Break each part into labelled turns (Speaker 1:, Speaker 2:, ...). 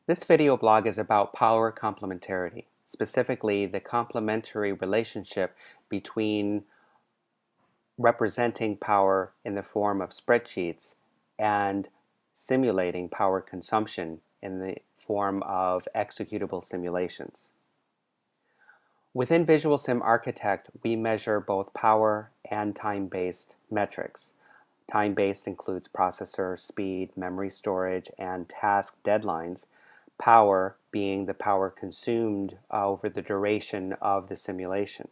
Speaker 1: This video blog is about power complementarity, specifically the complementary relationship between representing power in the form of spreadsheets and simulating power consumption in the form of executable simulations. Within VisualSim Architect, we measure both power and time-based metrics. Time-based includes processor speed, memory storage, and task deadlines, power being the power consumed over the duration of the simulation.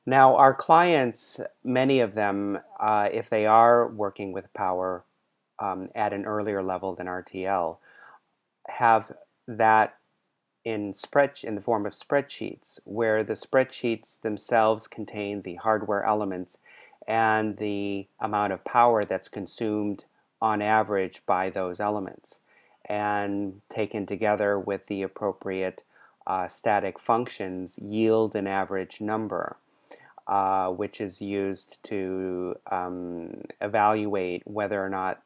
Speaker 1: Now, our clients, many of them, if they are working with power at an earlier level than RTL, have that in the form of spreadsheets, where the spreadsheets themselves contain the hardware elements and the amount of power that's consumed on average by those elements, and taken together with the appropriate static functions yield an average number, which is used to evaluate whether or not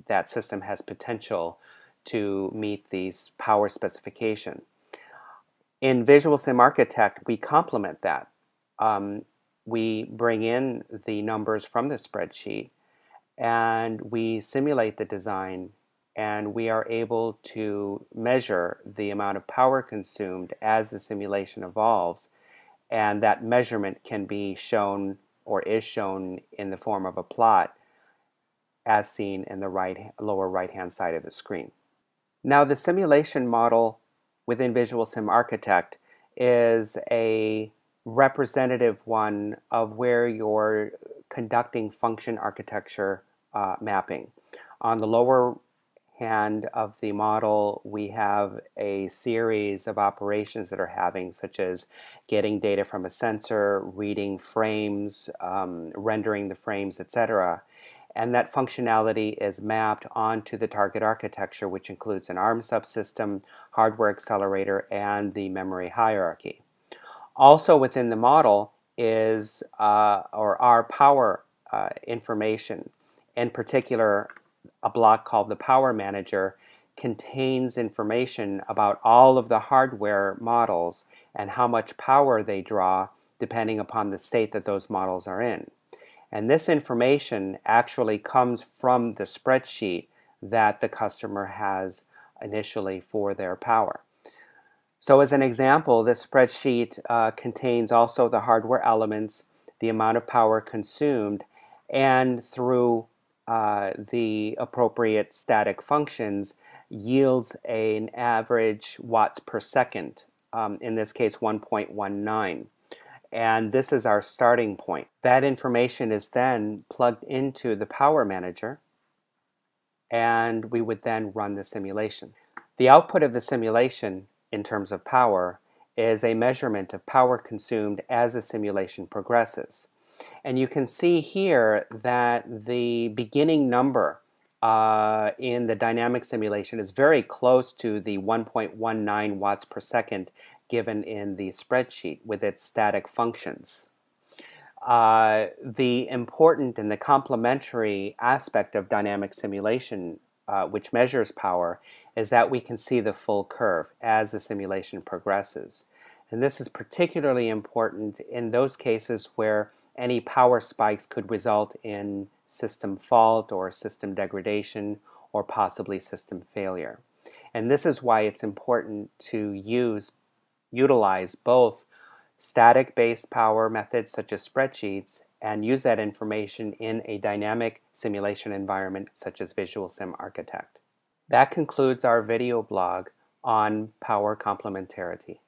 Speaker 1: that system has potential to meet these power specification. In VisualSim Architect, we complement that. We bring in the numbers from the spreadsheet and we simulate the design, and we are able to measure the amount of power consumed as the simulation evolves, and that measurement can be shown or is shown in the form of a plot as seen in the lower right-hand side of the screen. Now, the simulation model within VisualSim Architect is a representative one of where you're conducting function architecture mapping. On the lower hand of the model, we have a series of operations that are having, such as getting data from a sensor, reading frames, rendering the frames, etc. And that functionality is mapped onto the target architecture, which includes an ARM subsystem, hardware accelerator, and the memory hierarchy. Also within the model is our power information. In particular, a block called the Power Manager contains information about all of the hardware models and how much power they draw depending upon the state that those models are in. And this information actually comes from the spreadsheet that the customer has initially for their power. So as an example, this spreadsheet contains also the hardware elements, the amount of power consumed, and through the appropriate static functions yields an average watts per second, in this case 1.19. And this is our starting point. That information is then plugged into the Power Manager, and we would then run the simulation. The output of the simulation in terms of power is a measurement of power consumed as the simulation progresses. And you can see here that the beginning number in the dynamic simulation is very close to the 1.19 watts per second given in the spreadsheet with its static functions. The important and the complementary aspect of dynamic simulation, which measures power, is that we can see the full curve as the simulation progresses. And this is particularly important in those cases where any power spikes could result in system fault or system degradation or possibly system failure. And this is why it's important to utilize both static-based power methods such as spreadsheets and use that information in a dynamic simulation environment such as VisualSim Architect. That concludes our video blog on power complementarity.